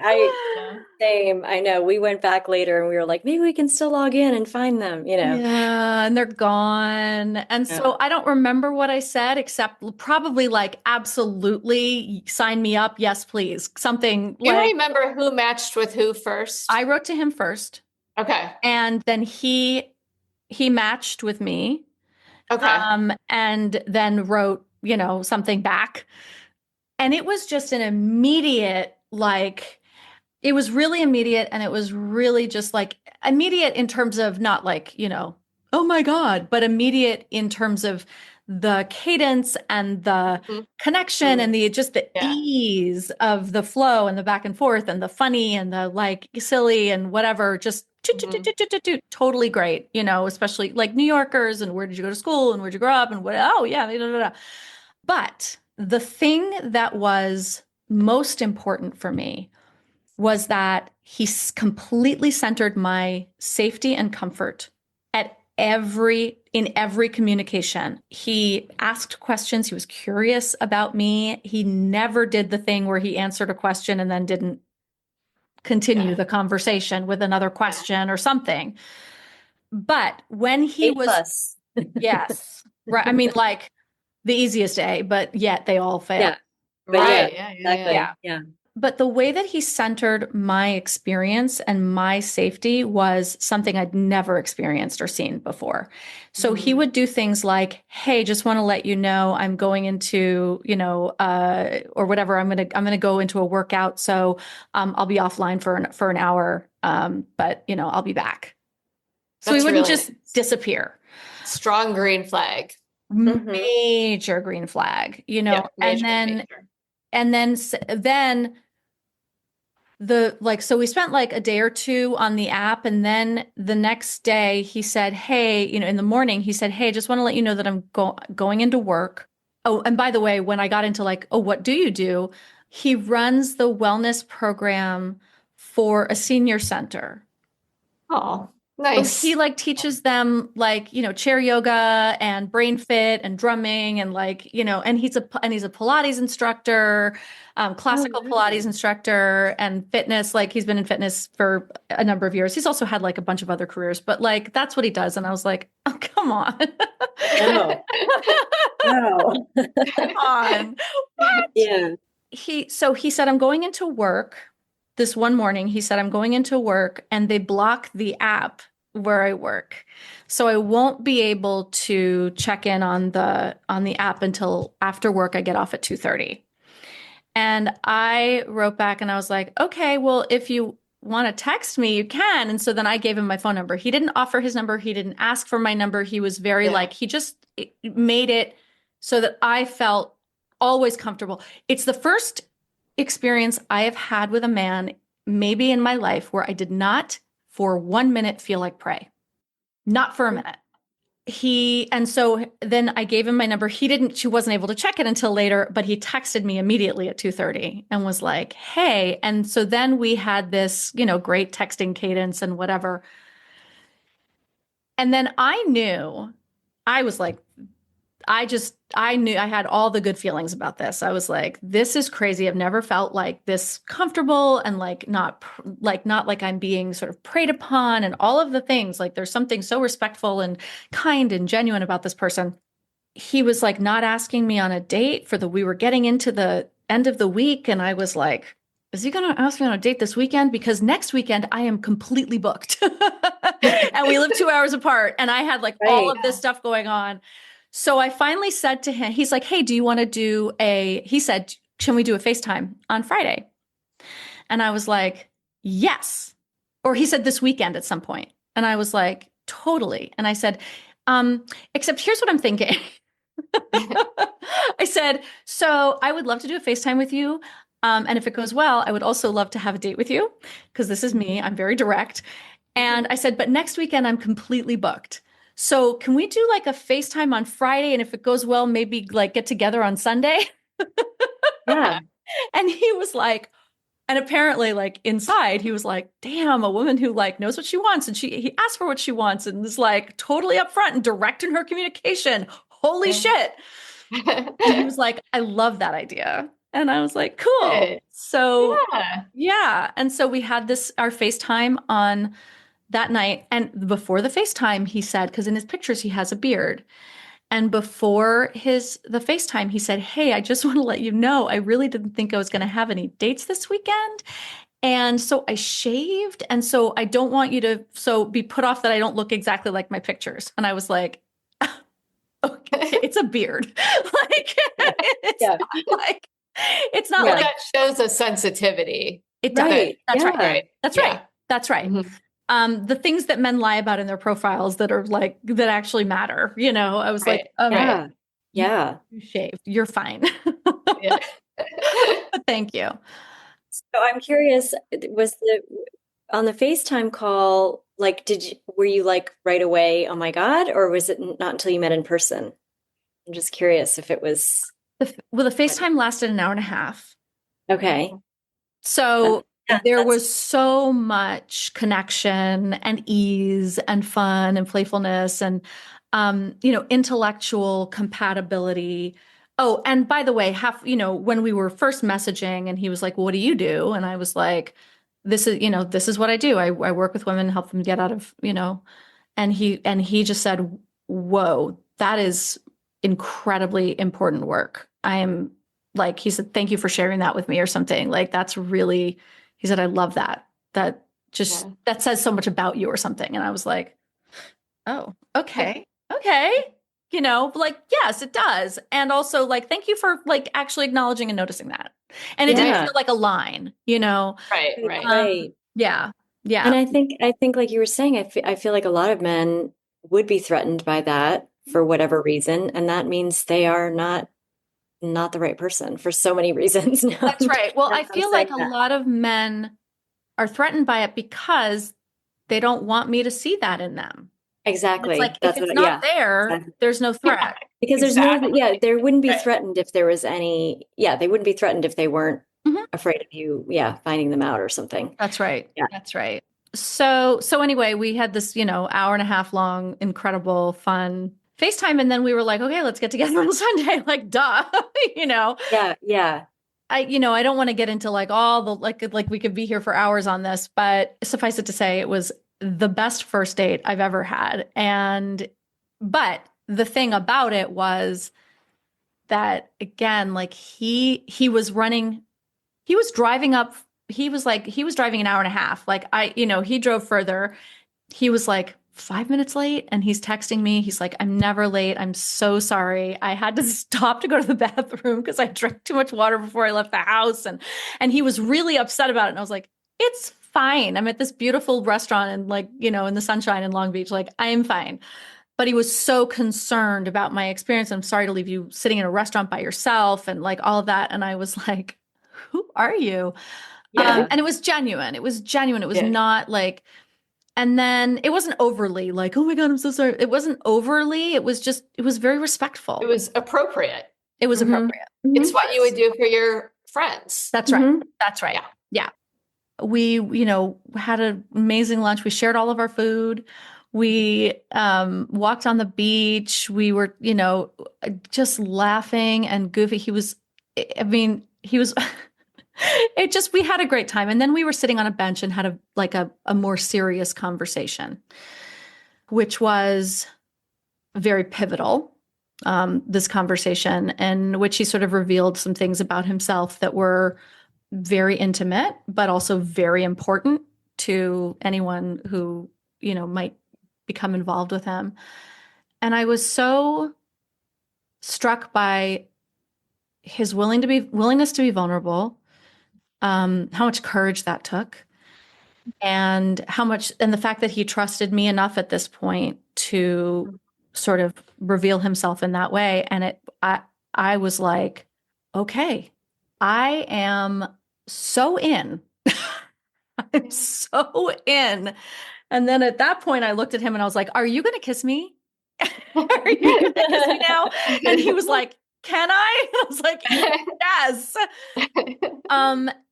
Same. I know. We went back later and we were like, maybe we can still log in and find them, Yeah, and they're gone. And so I don't remember what I said, except probably like, absolutely, sign me up. Yes, please. Something you remember who matched with who first? I wrote to him first. Okay. And then he matched with me. Okay. And then wrote, something back. And it was just an immediate, like, it was really immediate. And it was really just like immediate in terms of not like, oh my God, but immediate in terms of the cadence and the connection and the ease of the flow and the back and forth and the funny and the like silly and whatever, just totally great, especially like New Yorkers and where did you go to school and where'd you grow up and what, But the thing that was most important for me was that he completely centered my safety and comfort in every communication. He asked questions. He was curious about me. He never did the thing where he answered a question and then didn't continue the conversation with another question or something. But when he was, yes, right. I mean, like the easiest A, but yet they all fail. Yeah. Right. Exactly. Yeah. but the way that he centered my experience and my safety was something I'd never experienced or seen before. So he would do things like, "Hey, just want to let you know I'm going into, or whatever. I'm gonna go into a workout, so I'll be offline for an hour, but I'll be back." So That's he wouldn't really just disappear. strong green flag. Major green flag, Yeah, and major, then major. and then so we spent like a day or two on the app, and then the next day he said, "Hey, in the morning he said, 'Hey, just want to let you know that I'm going into work.'" Oh, and by the way, when I got into like, "Oh, what do you do?" He runs the wellness program for a senior center. Oh, So nice. he like teaches them like, chair yoga and brain fit and drumming and like, and he's a Pilates instructor, classical Pilates instructor and fitness. Like he's been in fitness for a number of years. He's also had like a bunch of other careers, but like that's what he does. And I was like, "Oh, come on." No. No. Come on. What? Yeah. So he said, "I'm going into work." This one morning, he said, "I'm going into work," and they block the app where I work. So I won't be able to check in on the app until after work. I get off at 2:30. And I wrote back and I was like, "Okay, well, if you want to text me, you can." And so then I gave him my phone number. He didn't offer his number. He didn't ask for my number. He was very he just made it so that I felt always comfortable. It's the first experience I have had with a man, maybe in my life, where I did not for 1 minute feel like prey. Not for a minute. And so then I gave him my number. She wasn't able to check it until later, but he texted me immediately at 2:30 and was like, "Hey." And so then we had this, great texting cadence and whatever. And then I knew, I was like, I knew I had all the good feelings about this. I was like, "This is crazy. I've never felt like this comfortable and not like I'm being sort of preyed upon and all of the things. Like there's something so respectful and kind and genuine about this person." He was like not asking me on a date we were getting into the end of the week. And I was like, "Is he going to ask me on a date this weekend? Because next weekend I am completely booked." And we live 2 hours apart. And I had like all of this stuff going on. So I finally said to him, he's like, "Hey, do you want to he said, "Can we do a FaceTime on Friday?" And I was like, "Yes." Or he said, "This weekend at some point." And I was like, "Totally." And I said, "Except here's what I'm thinking." I said, "So I would love to do a FaceTime with you. And if it goes well, I would also love to have a date with you, because this is me. I'm very direct." And I said, "But next weekend I'm completely booked. So can we do like a FaceTime on Friday? And if it goes well, maybe like get together on Sunday?" Yeah. And he was like, and apparently like inside, he was like, "Damn, a woman who like knows what she wants. And he asked for what she wants and is like totally upfront and direct in her communication. Holy shit." And he was like, "I love that idea." And I was like, "Cool." Good. So Yeah. And so we had our FaceTime on that night. And before the FaceTime, he said, because in his pictures, he has a beard. And before the FaceTime, he said, "Hey, I just want to let you know, I really didn't think I was going to have any dates this weekend. And so I shaved. And so I don't want you to be put off that I don't look exactly like my pictures." And I was like, "Okay, it's a beard." Like, it's not like that shows a sensitivity. it does. Right. That's Yeah. right. That's right. That's right. The things that men lie about in their profiles that are like, that actually matter, I was like, Yeah. Yeah. "You shaved. You're fine." Yeah. But thank you. So I'm curious, was on the FaceTime call, like, were you like right away, "Oh my God," or was it not until you met in person? I'm just curious if it was. The FaceTime lasted an hour and a half. Okay. So there was so much connection and ease and fun and playfulness and, intellectual compatibility. Oh, and by the way, when we were first messaging and he was like, "Well, what do you do?" And I was like, this is what I do. I work with women, help them get out of, and he just said, "Whoa, that is incredibly important work. I am like, he said, thank you for sharing that with me or something. Like, that's really, he said, I love that. That just, that says so much about you or something. And I was like, oh, okay. Okay. You know, like, yes, it does. And also like, thank you for like actually acknowledging and noticing that. And it didn't feel like a line, you know? Right. Right. Yeah. Yeah. And I think like you were saying, I feel like a lot of men would be threatened by that for whatever reason. And that means they are not the right person for so many reasons. Now That's right. Well, I I'm feel saying like a that. lot of men are threatened by it because they don't want me to see that in them. It's Exactly. like, if That's it's what, not yeah. there, Exactly. there's no threat. Because there's Exactly. no, there wouldn't be Right. threatened if there was any, they wouldn't be threatened if they weren't Mhm. afraid of you, finding them out or something. That's right. Yeah. That's right. So anyway, we had this, hour and a half long, incredible, fun FaceTime. And then we were like, okay, let's get together on Sunday. Like, duh, Yeah. Yeah. I don't want to get into like all the, like we could be here for hours on this, but suffice it to say, it was the best first date I've ever had. But the thing about it was that, again, like he was driving up, he was driving an hour and a half. Like he drove further. He was like 5 minutes late and he's texting me. He's like, I'm never late. I'm so sorry. I had to stop to go to the bathroom because I drank too much water before I left the house. And he was really upset about it. And I was like, it's fine. I'm at this beautiful restaurant and like, in the sunshine in Long Beach. Like, I am fine. But he was so concerned about my experience. I'm sorry to leave you sitting in a restaurant by yourself and like all of that. And I was like, who are you? Yeah. And it was genuine. It was genuine. It was Yeah. not like, and then it wasn't overly like, oh my God, I'm so sorry. It wasn't overly. It was very respectful. It was appropriate. It was Mhm. appropriate. It's what you would do for your friends. That's right. Mhm. That's right. Yeah. Yeah. We, had an amazing lunch. We shared all of our food. We walked on the beach. We were, just laughing and goofy. He was, we had a great time. And then we were sitting on a bench and had a more serious conversation, which was very pivotal. This conversation, in which he sort of revealed some things about himself that were very intimate, but also very important to anyone who, might become involved with him. And I was so struck by his willingness to be vulnerable, how much courage that took, and the fact that he trusted me enough at this point to sort of reveal himself in that way. And I was like, okay, I am so in. I'm so in. And then at that point, I looked at him and I was like, are you going to kiss me? Are you going to kiss me now? And he was like, can I? And I was like, yes.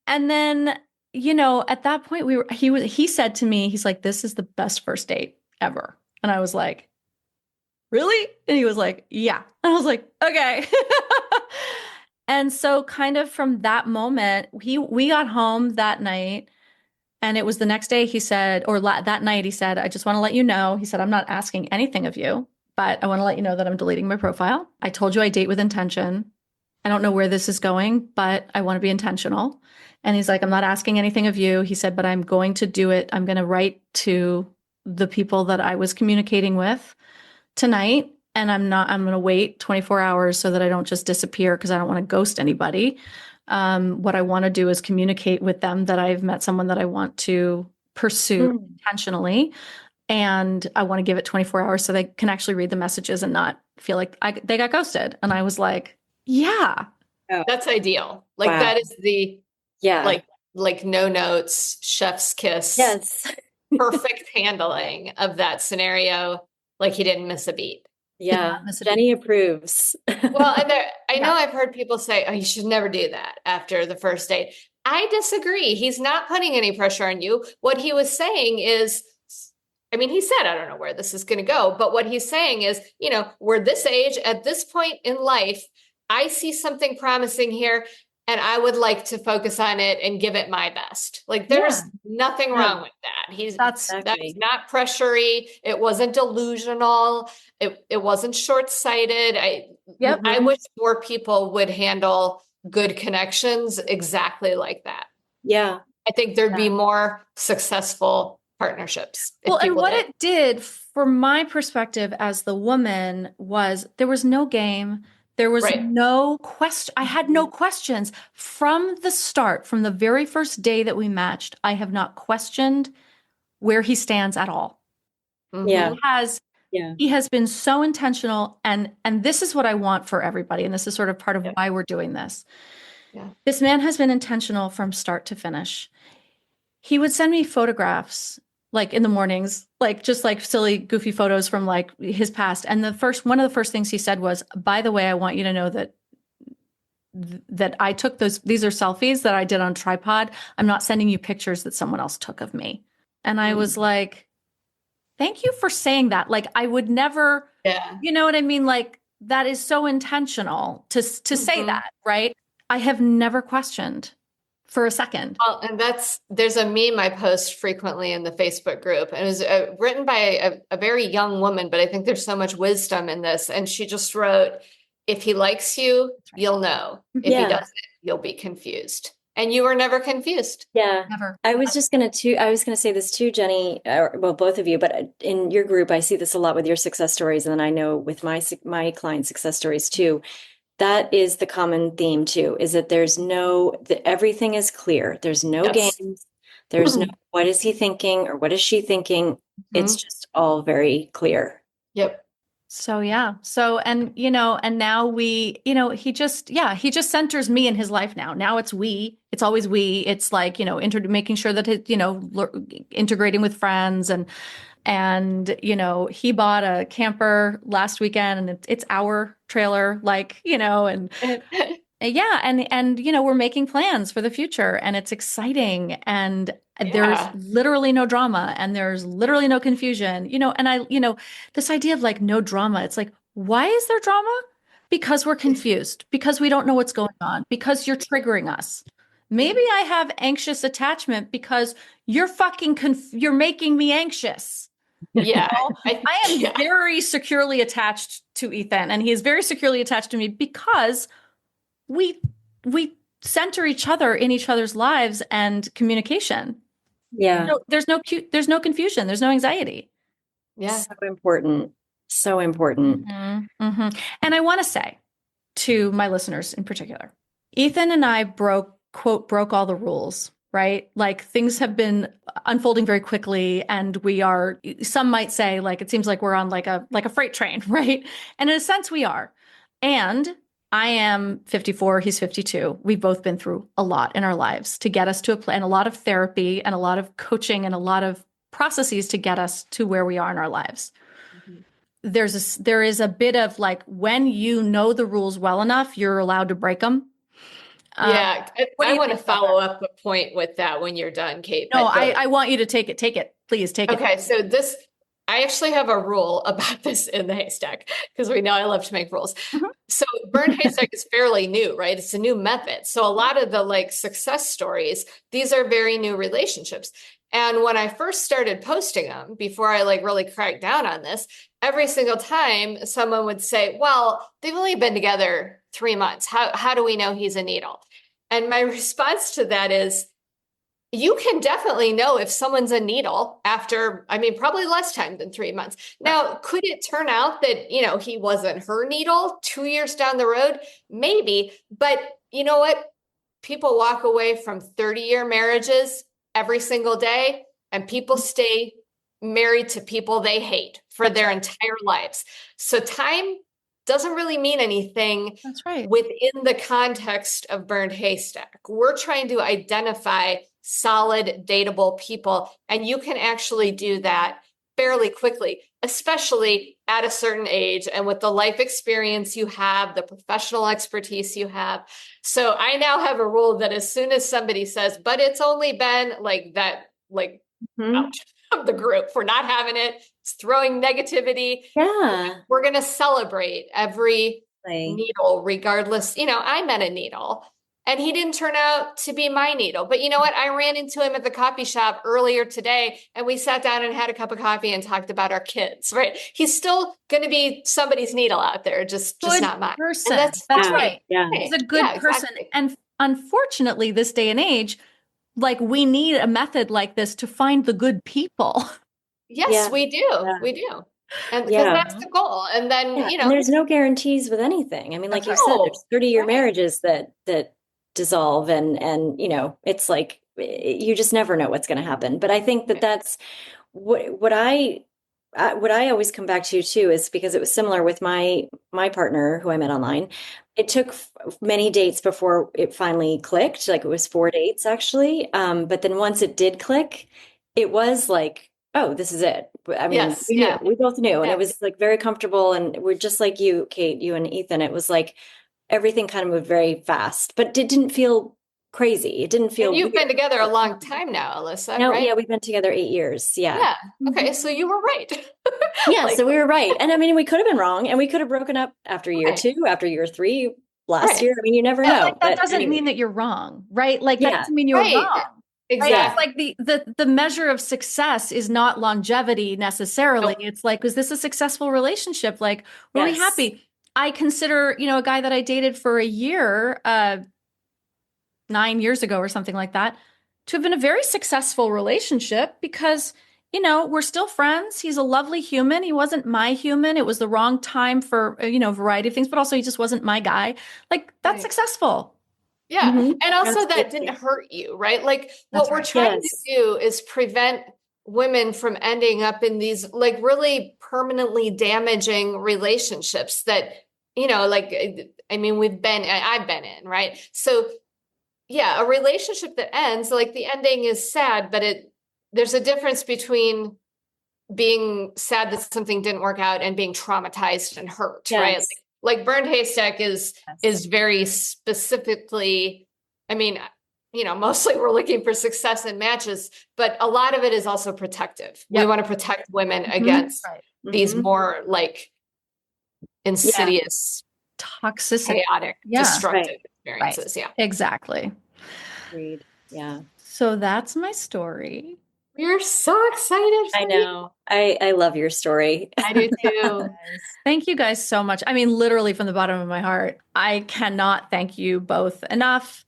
And then, at that point he said to me, he's like, this is the best first date ever. And I was like, really? And he was like, yeah. And I was like, okay. And so kind of from that moment, we got home that night. And it was the next day he said, that night he said, I just want to let you know. He said, I'm not asking anything of you, but I want to let you know that I'm deleting my profile. I told you I date with intention. I don't know where this is going, but I want to be intentional. And he's like, I'm not asking anything of you. He said, but I'm going to do it. I'm going to write to the people that I was communicating with tonight. And I'm going to wait 24 hours so that I don't just disappear because I don't want to ghost anybody. What I want to do is communicate with them that I've met someone that I want to pursue intentionally. And I want to give it 24 hours so they can actually read the messages and not feel like they got ghosted. And I was like, yeah. That's ideal. Like Wow. that is the Yeah. like no notes, chef's kiss. Yes. Perfect handling of that scenario. Like he didn't miss a beat. Yeah. Jennie approves. Well, and I know I've heard people say, oh, you should never do that after the first date. I disagree. He's not putting any pressure on you. What he was saying is, I mean, he said, I don't know where this is going to go, but what he's saying is, we're this age at this point in life. I see something promising here and I would like to focus on it and give it my best. Like there's nothing wrong with that. That's not pressury. It wasn't delusional. It wasn't short-sighted. I wish more people would handle good connections exactly like that. Yeah. I think there'd be more successful partnerships. Well, and what did. it did from my perspective as the woman was there was no game. There was no question. I had no questions from the start, from the very first day that we matched. I have not questioned where he stands at all. Yeah. He has been so intentional, and this is what I want for everybody, and this is sort of part of why we're doing this. Yeah. This man has been intentional from start to finish. He would send me photographs like in the mornings, like just like silly, goofy photos from like his past. And one of the first things he said was, by the way, I want you to know that I took these are selfies that I did on tripod. I'm not sending you pictures that someone else took of me. And I was like, thank you for saying that. Like, I would never, you know what I mean? Like, that is so intentional to say that, right? I have never questioned for a second. Well, and there's a meme I post frequently in the Facebook group, and it was written by a very young woman, but I think there's so much wisdom in this. And she just wrote, if he likes you, you'll know. If he doesn't, you'll be confused. And you were never confused. Yeah. Never. I was going to say this too, Jennie, well, both of you, but in your group, I see this a lot with your success stories. And I know with my client success stories too, that is the common theme too, is that everything is clear. There's no games. There's no, what is he thinking or what is she thinking? It's just all very clear. Yep. So, yeah. So, and now we, he just centers me in his life now. Now it's always we, it's like, making sure that it, integrating with friends and, he bought a camper last weekend and it's our trailer, like, and yeah. And, we're making plans for the future and it's exciting and there's literally no drama and there's literally no confusion, and this idea of like no drama, it's like, why is there drama? Because we're confused, because we don't know what's going on, because you're triggering us. Maybe I have anxious attachment because you're you're making me anxious. Yeah. I am very securely attached to Ethan and he is very securely attached to me because we center each other in each other's lives and communication. Yeah. There's no confusion. There's no anxiety. Yeah. So important. So important. Mm-hmm. Mm-hmm. And I want to say to my listeners in particular, Ethan and I broke all the rules, right? Like things have been unfolding very quickly and some might say like, it seems like we're on like a freight train, right? And in a sense we are. And I am 54, he's 52. We've both been through a lot in our lives to get us to and a lot of therapy and a lot of coaching and a lot of processes to get us to where we are in our lives. Mm-hmm. There is a bit of like, when you know the rules well enough, you're allowed to break them. Yeah. I want to follow up a point with that when you're done, Kate. No, I want you to take it. Please take it. Okay. So I actually have a rule about this in the haystack because we know I love to make rules. Mm-hmm. So Burned Haystack is fairly new, right? It's a new method. So a lot of the like success stories, these are very new relationships. And when I first started posting them, before I like really cracked down on this, every single time someone would say, well, they've only been together 3 months. How do we know he's a needle? And my response to that is, you can definitely know if someone's a needle after, probably less time than 3 months. Now, could it turn out that, he wasn't her needle 2 years down the road? Maybe. But you know what? People walk away from 30-year marriages every single day, and people stay married to people they hate for their entire lives. So time doesn't really mean anything. That's right. Within the context of Burned Haystack. We're trying to identify solid, dateable people, and you can actually do that fairly quickly, especially at a certain age and with the life experience you have, the professional expertise you have. So I now have a rule that as soon as somebody says, but it's only been like that, like out of the group for not having it, it's throwing negativity. Yeah. We're going to celebrate every needle, regardless. I met a needle. and he didn't turn out to be my needle. But you know what? I ran into him at the coffee shop earlier today, and we sat down and had a cup of coffee and talked about our kids, right? He's still going to be somebody's needle out there, just not mine. Person. And that's right. Yeah. He's a good person. Exactly. And unfortunately, this day and age, like we need a method like this to find the good people. Yes, we do. Yeah. We do. And because Yeah. that's the goal. And then, Yeah. you know, And there's no guarantees with anything. I mean, like you said, No. there's 30-year Right. marriages that dissolve and, you know, it's like, you just never know what's going to happen. But I think that Right. that's what I always come back to too, is because it was similar with my partner who I met online. It took many dates before it finally clicked. Like it was 4 dates actually. But then once it did click, it was like, oh, this is it. I mean, Yes. we knew, Yeah. we both knew, and Yeah. it was like very comfortable. And we're just like you, Kate, you and Ethan. It was like everything kind of moved very fast, but it didn't feel crazy. It didn't feel And you've weird. been together a long time now, Alyssa, No, right? yeah, we've been together 8 years. Yeah. Yeah. Okay. So you were right. Yeah, Like, so we were right. And I mean, we could have been wrong, and we could have broken up after year Right. 2, after year 3, last Right. year. I mean, you never Yeah, know. like that But doesn't anyway, mean that you're wrong, right? Like that Yeah. doesn't mean you're Right. wrong. Right? Exactly. It's like the measure of success is not longevity necessarily. Nope. It's like, was this a successful relationship? Like, were we Yes. happy? I consider, you know, a guy that I dated for a year, 9 years ago or something like that, to have been a very successful relationship because, you know, we're still friends. He's a lovely human. He wasn't my human. It was the wrong time for, you know, a variety of things, but also he just wasn't my guy. Like that's Right. successful. Yeah. Mhm. And also that Absolutely. didn't hurt you, right? Like That's what we're right. trying Yes. to do is prevent women from ending up in these like really permanently damaging relationships that, you know, like, I mean, I've been in, right? So yeah, a relationship that ends, like the ending is sad, but there's a difference between being sad that something didn't work out and being traumatized and hurt, right? Yes. Like Burned Haystack is very specifically, I mean, you know, mostly we're looking for success in matches, but a lot of it is also protective. We Yep. want to protect women Mhm. against Right. these Mhm. more like insidious, Toxicity. chaotic, Yeah. destructive Right. experiences. Yeah. Exactly. Agreed. Yeah. So that's my story. We're so excited for I know. I love your story. you. I do too. Thank you guys so much. I mean, literally from the bottom of my heart, I cannot thank you both enough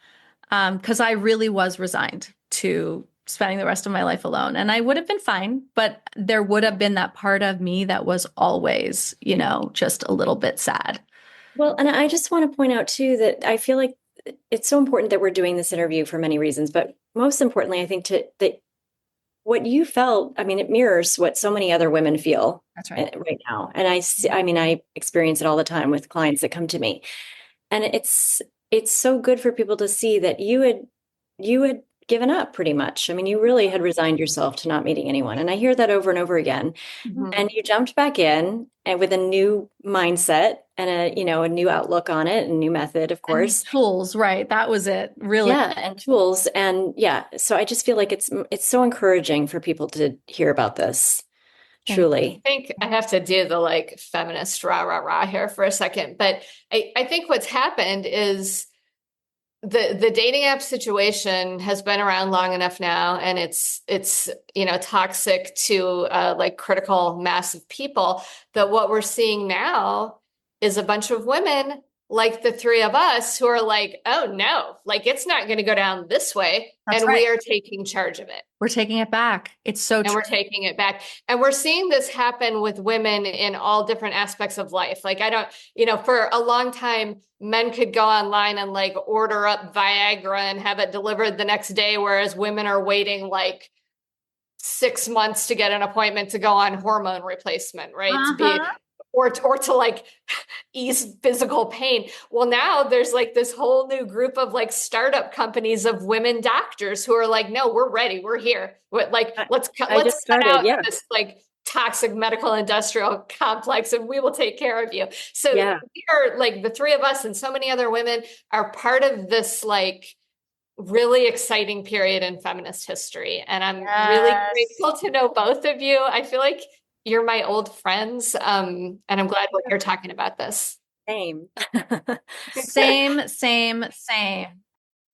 because I really was resigned to spending the rest of my life alone. And I would have been fine, but there would have been that part of me that was always, you know, just a little bit sad. Well, and I just want to point out too that I feel like it's so important that we're doing this interview for many reasons, but most importantly, I think that what you felt, I mean, it mirrors what so many other women feel That's right. right now. And I mean, I experience it all the time with clients that come to me. And it's so good for people to see that you had given up pretty much. I mean, you really had resigned yourself to not meeting anyone. And I hear that over and over again. Mhm. And you jumped back in and with a new mindset and a new outlook on it, and new method, of And course. tools, right? That was it, really. Yeah, and tools. And yeah, so I just feel like it's so encouraging for people to hear about this. Truly. I think I have to do the like feminist rah rah rah here for a second, but I think what's happened is the dating app situation has been around long enough now, and it's you know toxic to like critical mass of people, that what we're seeing now is a bunch of women like the three of us who are like, oh no, like it's not going to go down this way, That's and right. we are taking charge of it. We're taking it back. It's so And true. we're taking it back. And we're seeing this happen with women in all different aspects of life. Like, I don't, you know, for a long time, men could go online and like order up Viagra and have it delivered the next day, whereas women are waiting like 6 months to get an appointment to go on hormone replacement, right? To be, or to like ease physical pain. Well, now there's like this whole new group of like startup companies of women doctors who are like, no, we're ready. We're here. Like, let's cut out this like toxic medical industrial complex and we will take care of you. So we are like the three of us and so many other women are part of this like really exciting period in feminist history. And I'm really grateful to know both of you. I feel like you're my old friends. And I'm glad we're here talking about this. Same. Same.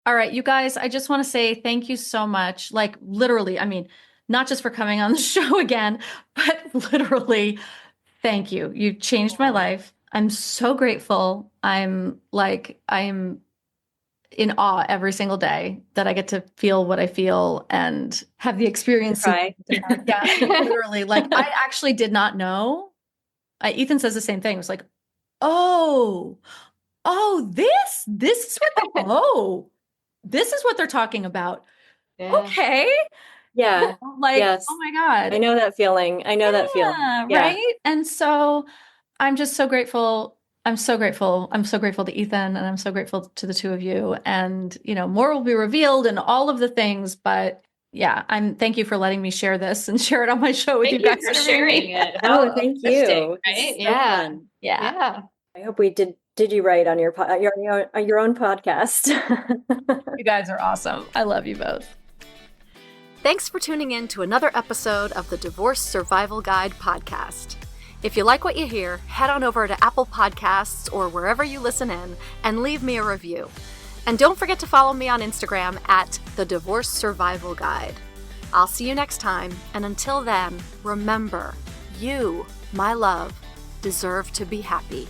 All right, you guys, I just want to say thank you so much. Like literally, I mean, not just for coming on the show again, but literally, thank you. You changed my life. I'm so grateful. I'm in awe every single day that I get to feel what I feel and have the experience. Cry. Yeah, literally. Like I actually did not know. Ethan says the same thing. It was like, oh, this is this is what they're talking about. Yeah. Okay. Yeah. Like, Yes. oh my God. I know that feeling. I know that feeling. Yeah. Right. And so I'm just so grateful. I'm so grateful. I'm so grateful to Ethan, and I'm so grateful to the two of you. And, more will be revealed and all of the things. But yeah, thank you for letting me share this and share it on my show with Thank you you guys. for sharing it. Oh, How thank uplifting, you. right? It's so Yeah. fun. Yeah. Yeah. I hope we did you right on your own podcast. You guys are awesome. I love you both. Thanks for tuning in to another episode of the Divorce Survival Guide podcast. If you like what you hear, head on over to Apple Podcasts or wherever you listen in and leave me a review. And don't forget to follow me on Instagram at the Divorce Survival Guide. I'll see you next time, and until then, remember, you, my love, deserve to be happy.